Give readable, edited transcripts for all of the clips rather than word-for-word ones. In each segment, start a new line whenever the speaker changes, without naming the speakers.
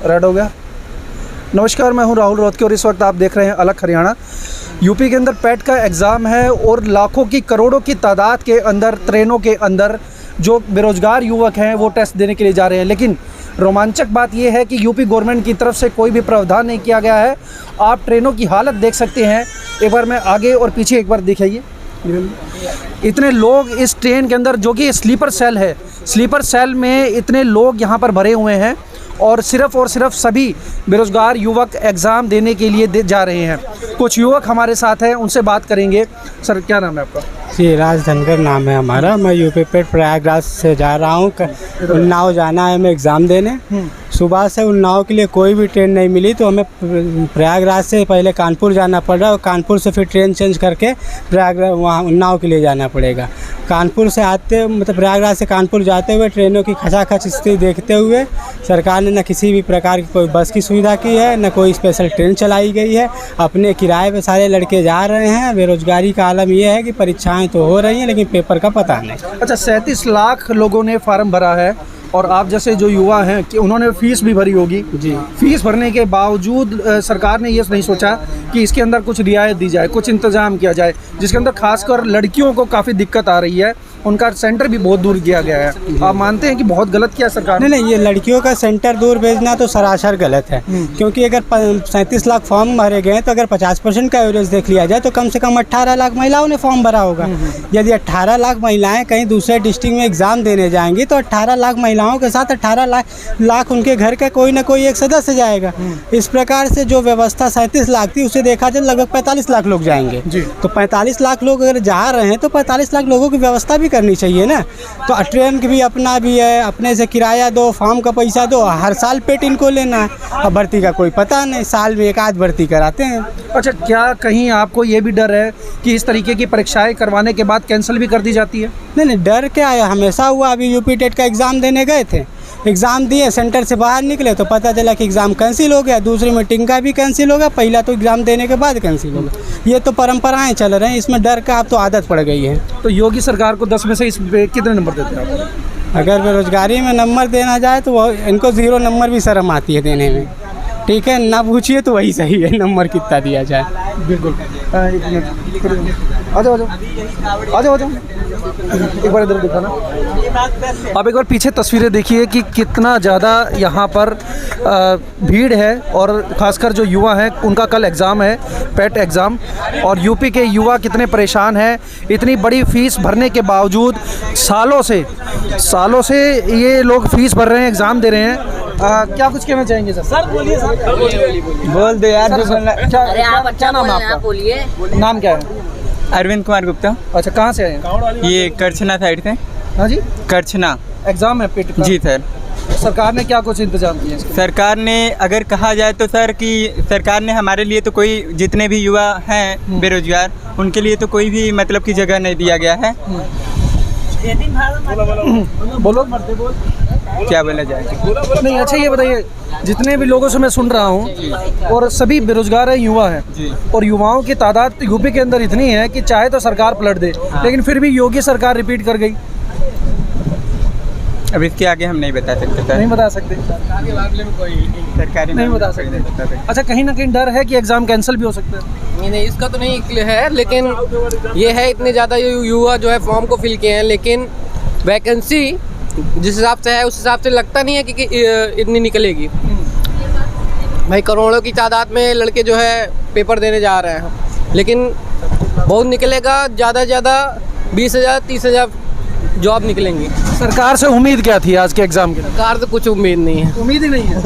Red हो गया। नमस्कार, मैं हूं राहुल रोहतगी और इस वक्त आप देख रहे हैं अलग हरियाणा। यूपी के अंदर पेट का एग्ज़ाम है और लाखों की करोड़ों की तादाद के अंदर ट्रेनों के अंदर जो बेरोज़गार युवक हैं वो टेस्ट देने के लिए जा रहे हैं। लेकिन रोमांचक बात यह है कि यूपी गवर्नमेंट की तरफ से कोई भी प्रावधान नहीं किया गया है। आप ट्रेनों की हालत देख सकते हैं। एक बार मैं आगे और पीछे एक बार दिखाइए। इतने लोग इस ट्रेन के अंदर, जो कि स्लीपर सेल है, स्लीपर सेल में इतने लोग यहाँ पर भरे हुए हैं और सिर्फ सभी बेरोज़गार युवक एग्ज़ाम देने के लिए जा रहे हैं। कुछ युवक हमारे साथ हैं, उनसे बात करेंगे। सर, क्या नाम है आपका?
जी, राज धनगर नाम है हमारा। मैं यूपी पेट प्रयागराज से जा रहा हूँ। उन्नाव जाना है हमें एग्ज़ाम देने। सुबह से उन्नाव के लिए कोई भी ट्रेन नहीं मिली तो हमें प्रयागराज से पहले कानपुर जाना पड़ रहा और कानपुर से फिर ट्रेन चेंज करके प्रयागराज वहाँ उन्नाव के लिए जाना पड़ेगा। कानपुर से आते मतलब प्रयागराज से कानपुर जाते हुए ट्रेनों की खचाखच स्थिति देखते हुए सरकार ने न किसी भी प्रकार की कोई बस की सुविधा की है, न कोई स्पेशल ट्रेन चलाई गई है। अपने किराए पे सारे लड़के जा रहे हैं। बेरोजगारी का आलम यह है कि परीक्षाएं तो हो रही हैं लेकिन पेपर का पता नहीं।
अच्छा, 37 लाख लोगों ने फार्म भरा है और आप जैसे जो युवा हैं कि उन्होंने फ़ीस भी भरी होगी।
जी,
फीस भरने के बावजूद सरकार ने ये नहीं सोचा कि इसके अंदर कुछ रियायत दी जाए, कुछ इंतज़ाम किया जाए, जिसके अंदर खासकर लड़कियों को काफ़ी दिक्कत आ रही है। उनका सेंटर भी बहुत दूर किया गया है। आप मानते हैं कि बहुत गलत किया सरकार ने?
नहीं, ये लड़कियों का सेंटर दूर भेजना तो सरासर गलत है। क्योंकि अगर 37 लाख फॉर्म भरे गए तो अगर 50% का एवरेज देख लिया जाए तो कम से कम 18 लाख महिलाओं ने फॉर्म भरा होगा। यदि 18 लाख महिलाएं कहीं दूसरे डिस्ट्रिक्ट में एग्ज़ाम देने जाएंगी तो 18 लाख महिलाओं के साथ 18 लाख उनके घर का कोई ना कोई एक सदस्य जाएगा। इस प्रकार से जो व्यवस्था 37 लाख थी उसे देखा जाए लगभग 45 लाख लोग जाएंगे। तो 45 लाख लोग अगर जा रहे हैं तो 45 लाख लोगों की व्यवस्था भी करनी चाहिए ना। तो ट्रेन की भी अपना भी है, अपने से किराया दो, फॉर्म का पैसा दो। हर साल पेट इनको लेना है। अब भर्ती का कोई पता नहीं, साल में एक आध भर्ती कराते हैं।
अच्छा, क्या कहीं आपको ये भी डर है कि इस तरीके की परीक्षाएं करवाने के बाद कैंसिल भी कर दी जाती है?
नहीं, डर क्या है, हमेशा हुआ। अभी यूपी टेट का एग्ज़ाम देने गए थे, एग्ज़ाम दिए, सेंटर से बाहर निकले तो पता चला कि एग्ज़ाम कैंसिल हो गया। दूसरी मीटिंग का भी कैंसिल हो गया। पहला तो एग्ज़ाम देने के बाद कैंसिल हो गया। ये तो परंपराएं चल रहे हैं, इसमें डर का अब तो आदत पड़ गई है।
तो योगी सरकार को 10 में से इस पे कितने नंबर देते हैं आप?
अगर बेरोजगारी में नंबर देना जाए तो वो इनको 0 नंबर भी शर्म आती है देने में। ठीक है, ना पूछिए तो वही सही है नंबर कितना दिया जाए।
बिल्कुल। एक मिनट, आ जाओ। एक बार इधर दिखाना। आप एक बार पीछे तस्वीरें देखिए कि कितना ज़्यादा यहाँ पर भीड़ है और ख़ासकर जो युवा हैं उनका कल एग्ज़ाम है, पेट एग्ज़ाम। और यूपी के युवा कितने परेशान हैं। इतनी बड़ी फ़ीस भरने के बावजूद सालों से ये लोग फ़ीस भर रहे हैं, एग्ज़ाम दे रहे हैं। क्या कुछ कहना चाहेंगे सर? सर बोलिए सर।
बोल दे यार।
क्या नाम है आपका? बोलिए। नाम क्या है?
अरविंद कुमार गुप्ता।
अच्छा, कहाँ से आए हैं?
ये करछना साइड से।
हाँ जी,
करछना
एग्ज़ाम है पेट का।
जी सर।
सरकार ने क्या कुछ इंतजाम किए?
सरकार ने अगर कहा जाए तो सर कि सरकार ने हमारे लिए तो कोई, जितने भी युवा हैं बेरोजगार, उनके लिए तो कोई भी मतलब की जगह नहीं दिया गया है।
बोलो।
क्या बोला जाए?
नहीं, अच्छा ये बताइए, जितने भी लोगों से मैं सुन रहा हूँ और सभी बेरोजगार हैं, युवा हैं, और युवाओं की तादाद तो यूपी के अंदर इतनी है कि चाहे तो सरकार पलट दे, लेकिन फिर भी योगी सरकार रिपीट कर गई।
अब इसके आगे हम नहीं बता सकते सर।
नहीं बता सकते,
सरकारी
नहीं बता सकते। अच्छा, कहीं ना कहीं डर है कि एग्ज़ाम कैंसिल भी हो सकता है?
नहीं, इसका तो नहीं है, लेकिन ये है इतने ज़्यादा युवा जो है फॉर्म को फिल किए हैं, लेकिन वैकेंसी जिस हिसाब से है उस हिसाब से लगता नहीं है कि इतनी निकलेगी। भाई करोड़ों की तादाद में लड़के जो है पेपर देने जा रहे हैं, लेकिन बहुत निकलेगा, ज़्यादा से ज़्यादा 20,000 30,000 जॉब निकलेंगी।
सरकार से उम्मीद क्या थी आज के एग्ज़ाम की?
सरकार से कुछ उम्मीद नहीं है।
उम्मीद ही नहीं है।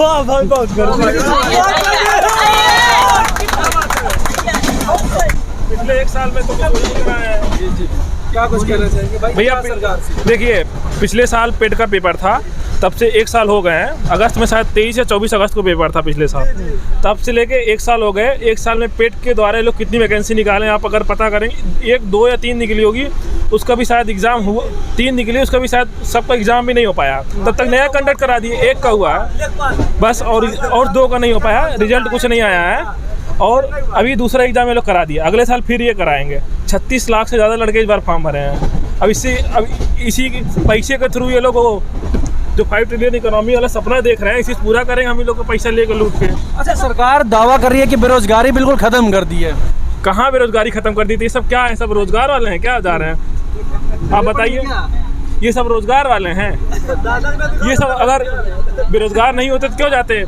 पिछले 1 साल में तो कुछ नहीं हुआ है।
जी, क्या कुछ कहना चाहेंगे
भैया? देखिए, पिछले साल पेट का पेपर था, तब से 1 साल हो गए हैं। अगस्त में शायद 23 या 24 अगस्त को पेपर था पिछले साल, तब से लेके 1 साल हो गए। 1 साल में पेट के द्वारा लोग कितनी वैकेंसी निकालें आप अगर पता करेंगे, 1, 2 या 3 निकली होगी, उसका भी शायद एग्ज़ाम हुआ। 3 निकली, उसका भी शायद सबका एग्ज़ाम भी नहीं हो पाया। तब तक नया कंडक्ट करा दिए, 1 का हुआ बस, और 2 का नहीं हो पाया, रिजल्ट कुछ नहीं आया है। और अभी दूसरा एग्ज़ाम ये लोग करा दिया, अगले साल फिर ये कराएंगे। 36 लाख से ज़्यादा लड़के इस बार फॉर्म भरे हैं। अब इसी पैसे के थ्रू ये लोग जो 5 ट्रिलियन इकोनॉमी वाला सपना देख रहे हैं, इसी पूरा करेंगे हम ही लोग को पैसा लेकर लूट के।
अच्छा, सरकार दावा कर रही है कि बेरोजगारी बिल्कुल खत्म कर दी है।
कहाँ बेरोजगारी खत्म कर दी थी? ये सब क्या है? सब रोजगार वाले हैं क्या जा रहे हैं? आप बताइए, ये सब रोजगार वाले हैं? ये सब अगर बेरोजगार नहीं होते तो क्यों जाते?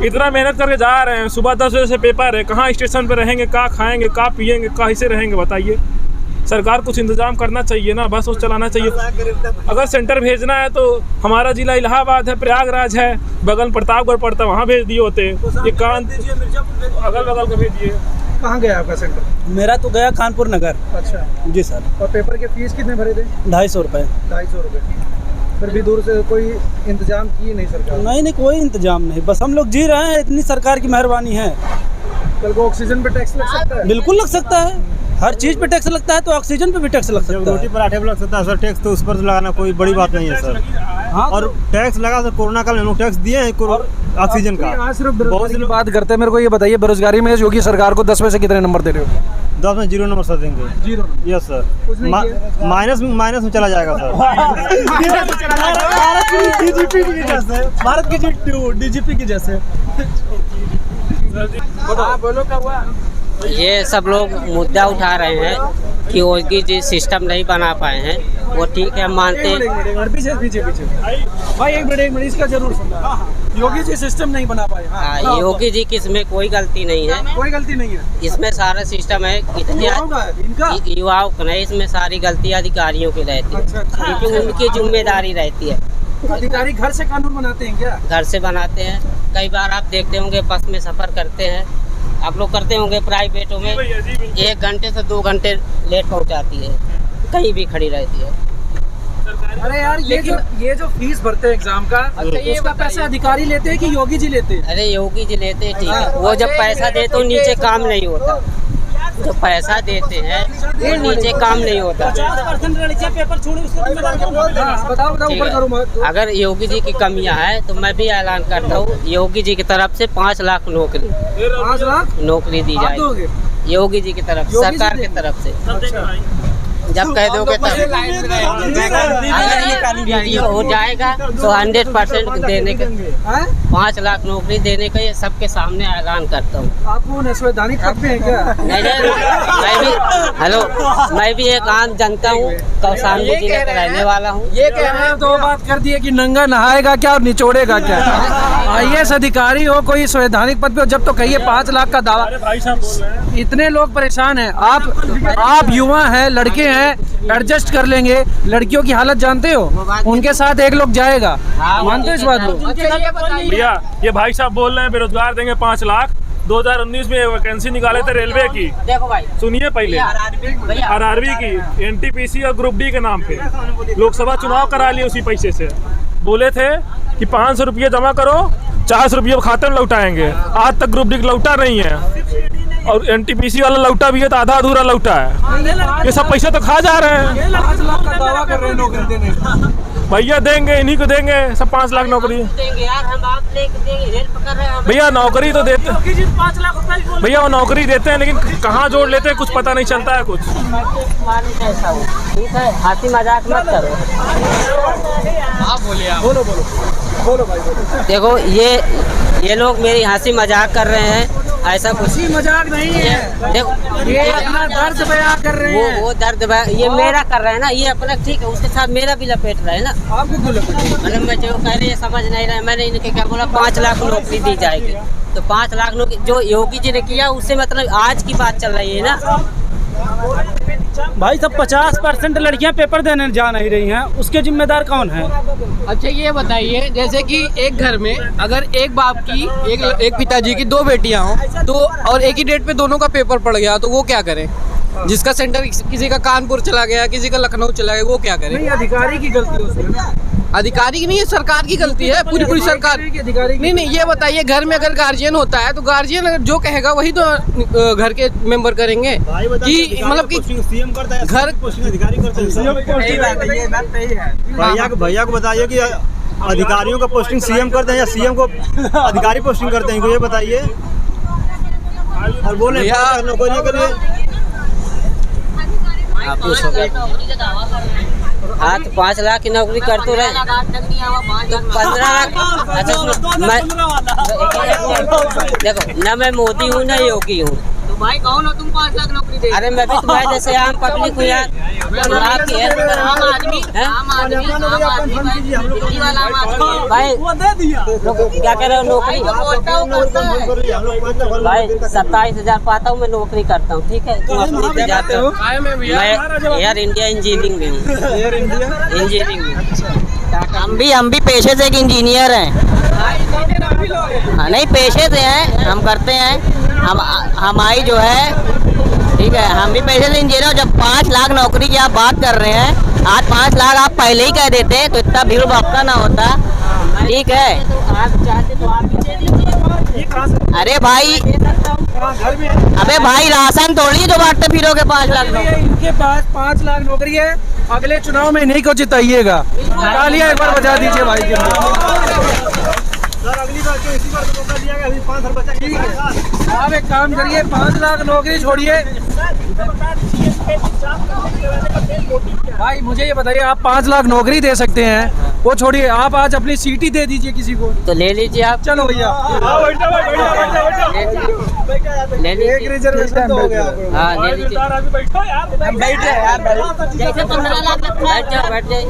इतना मेहनत करके जा रहे हैं, सुबह 10 बजे से पेपर है, कहाँ स्टेशन पे रहेंगे, कहाँ खाएंगे, कहाँ पिएंगे, कहाँ से रहेंगे? बताइए। सरकार कुछ इंतजाम करना चाहिए ना, बस वो चलाना चाहिए। अगर सेंटर भेजना है तो हमारा जिला इलाहाबाद है, प्रयागराज है, बगल प्रतापगढ़ पड़ता, वहाँ भेज दिए होते। ये कान अगल बगल को भेजिए।
कहाँ गया आपका सेंटर?
मेरा तो गया कानपुर नगर।
अच्छा
जी सर।
और पेपर के फीस कितने भरे थे?
250 रुपये।
250 रुपये। फिर भी दूर से कोई इंतजाम किए नहीं सरकार?
नहीं, कोई इंतजाम नहीं, बस हम लोग जी रहे हैं, इतनी सरकार की मेहरबानी है।
कल को ऑक्सीजन पे टैक्स लग सकता है?
बिल्कुल लग सकता है, हर चीज़ पे टैक्स लगता है तो ऑक्सीजन पे भी टैक्स लग सकता है।
रोटी पराठे पे लग सकता है सर टैक्स, तो उस पर लगाना कोई बड़ी बात नहीं है सर।
हाँ,
और टैक्स लगा सर, कोरोना काल में हम लोग टैक्स दिए हैं ऑक्सीजन का।
आज सिर्फ बेरोजगारी की बात करते हैं, मेरे को ये बताइए, बेरोजगारी में योगी सरकार को 10 में से कितने नंबर दे रहे हो?
10 में 0 नंबर सर देंगे।
0?
Yes sir. माइनस में चला जाएगा सर।
भारत की डीजीपी की जैसे।
ये सब लोग मुद्दा उठा रहे हैं कि योगी जी सिस्टम नहीं बना पाए हैं, वो ठीक है, मानते हैं।
पीछे भाई, एक मिनट इसका जरूर सुनना। योगी जी सिस्टम नहीं बना पाए।
हाँ, योगी जी की इसमें कोई गलती नहीं है,
कोई गलती नहीं है
इसमें सारा सिस्टम है। कितने युवाओं का नहीं, इसमें सारी गलती अधिकारियों की रहती है, क्योंकि उनकी जिम्मेदारी रहती है।
अधिकारी घर से कानून बनाते हैं क्या?
घर से बनाते हैं। कई बार आप देखते होंगे बस में सफ़र करते हैं, आप लोग करते होंगे, प्राइवेटों में 1 घंटे से 2 घंटे लेट पहुंचाती है, कहीं भी खड़ी रहती है।
अरे यार, ये जो फीस भरते हैं एग्जाम का, उसका पैसा अधिकारी लेते हैं कि योगी जी लेते हैं?
अरे योगी जी लेते हैं, ठीक है, वो जब पैसा देते तो नीचे काम नहीं होता, जो पैसा देते हैं वो नीचे काम नहीं होता। अगर योगी जी की कमियां हैं तो मैं भी ऐलान करता हूँ, योगी जी की तरफ से 5 लाख नौकरी
5 लाख
नौकरी दी जाएगी योगी जी की तरफ, सरकार की तरफ से। जब कह दोगे तब अगर ये हो जाएगा तो 100% देने का, 5 लाख नौकरी देने का ये सबके सामने ऐलान करता हूँ।
आपको संवैधानिक हक है क्या?
मैं भी एक आम जनता हूँ, कौशाम्बी जिले का रहने वाला हूँ।
ये कह रहे हैं तो बात कर दी है कि नंगा नहाएगा क्या और निचोड़ेगा क्या? IAS अधिकारी हो, कोई संवैधानिक पद पे हो, जब तो कहिए 5 लाख का दावा। इतने लोग परेशान हैं, आप युवा हैं, लड़के हैं, एडजस्ट कर लेंगे। लड़कियों की हालत जानते हो, उनके साथ एक लोग जाएगा, मानते हो इस बात को?
भैया, ये भाई साहब बोल रहे हैं बेरोजगार देंगे 5 लाख। 2019 में वैकेंसी निकाले थे रेलवे की,
देखो भाई,
सुनिए पहले, RRB की, NTPC और ग्रुप D के नाम पे लोकसभा चुनाव करा लिए उसी पैसे से। बोले थे कि 500 रुपये जमा करो, 400 रुपये खाते में लौटाएंगे। आज तक ग्रुप D लौटा नहीं है, और NTPC वाला लौटा भी है तो आधा अधूरा लौटा है। ये सब पैसे तो खा जा रहे हैं।
5 लाख का दावा कर रहे हैं नौकरी देने का।
भैया देंगे, इन्हीं को देंगे सब 5 लाख नौकरी। भैया नौकरी तो देते, भैया वो नौकरी देते हैं, लेकिन कहाँ जोड़ लेते हैं कुछ पता नहीं चलता है कुछ।
ठीक है, हंसी मजाक मत करो।
बोलो भाई, बोलो।
देखो, ये लोग मेरी हंसी मजाक कर रहे हैं, ऐसा कुछ
मजाक नहीं है।
देखो,
ये अपना दर्द बयां कर रहे हैं।
वो दर्द ये मेरा कर रहे हैं ना, ये अपना ठीक है, उसके साथ मेरा भी लपेट रहे हैं ना।
आपको क्यों लपेट?
मतलब मैं जो कह रही है समझ नहीं रहे। मैंने इनके क्या बोला, 5 लाख नौकरी दी जाएगी, तो 5 लाख नौकरी जो योगी जी ने किया उससे मतलब आज की बात चल रही है ना।
भाई सब 50% लड़कियां पेपर देने जा नहीं रही हैं, उसके जिम्मेदार कौन है?
अच्छा, ये बताइए, जैसे कि एक घर में अगर एक बाप की एक पिताजी की 2 बेटियां हों तो, और एक ही डेट पे दोनों का पेपर पड़ गया, तो वो क्या करें? जिसका सेंटर किसी का कानपुर चला गया, किसी का लखनऊ चला गया, वो क्या करे?
नहीं, अधिकारी की गलती होती है ना।
अधिकारी की नहीं है, सरकार की गलती है, पूरी सरकार। नहीं, ये बताइए, घर में अगर गार्जियन होता है तो गार्जियन अगर जो कहेगा वही तो घर के मेंबर करेंगे कि मतलब कि
CM करता है,
घर
पोस्टिंग अधिकारी करते हैं। भैया को बताइए कि अधिकारियों का पोस्टिंग CM करते हैं या CM को अधिकारी पोस्टिंग करते हैं, ये बताइए। और बोले नौकरी करिए।
हाँ तो 5 लाख की नौकरी कर तो रहे, तो 15 लाख। अच्छा मैं देखो ना, मैं मोदी हूँ ना योगी हूँ।
भाई कौन हो तुम? 5 लाख नौकरी दे?
अरे मैं भी तुम्हारे जैसे आम पब्लिक हूँ यार, तो आपकी हेल्प कर।
आम आदमी दिल्ली वाला आम आदमी
भाई क्या कह रहे हो? नौकरी भाई 27,000 पाता हूँ मैं, नौकरी करता हूँ, ठीक है। तुम अपनी पे जाते हो, मैं एयर इंडिया इंजीनियरिंग में हूँ।
एयर इंडिया
इंजीनियरिंग में
हम भी पेशे से एक इंजीनियर हैं। हाँ, नहीं पेशे से हैं, हम करते हैं। हमारी जो है, ठीक है, हम भी पेशे से इंजीनियर हैं। जब 5 लाख नौकरी की आप बात कर रहे हैं, आज 5 लाख आप पहले ही कह देते तो इतना भीड़ भड़का ना होता, ठीक है।
आप चाहते तो आप भी दे दीजिए।
अरे भाई, अबे भाई राशन तोड़िए जो बांटते फिरोगे 5 लाख नौकरी।
इनके पास 5 लाख नौकरी है, अगले चुनाव में नहीं को जिताइएगा। तालियां एक बार बजा दीजिए भाई के लिए।
सर अगली बार क्यों, इसी बार तो मौका दिया गया, अभी 5 साल बचा।
आप एक काम करिए, 5 लाख नौकरी छोड़िए भाई, मुझे ये बताइए, आप 5 लाख नौकरी दे सकते हैं, वो छोड़िए, आप आज अपनी सीट ही दे दीजिए किसी को।
तो ले लीजिए आप,
चलो भैया,
ले लीजिए।
एक रिजर्वेशन तो हो गया।
हाँ ले लीजिए।
बैठ जाए यार,
जैसे 15 लाख बैठ जाए।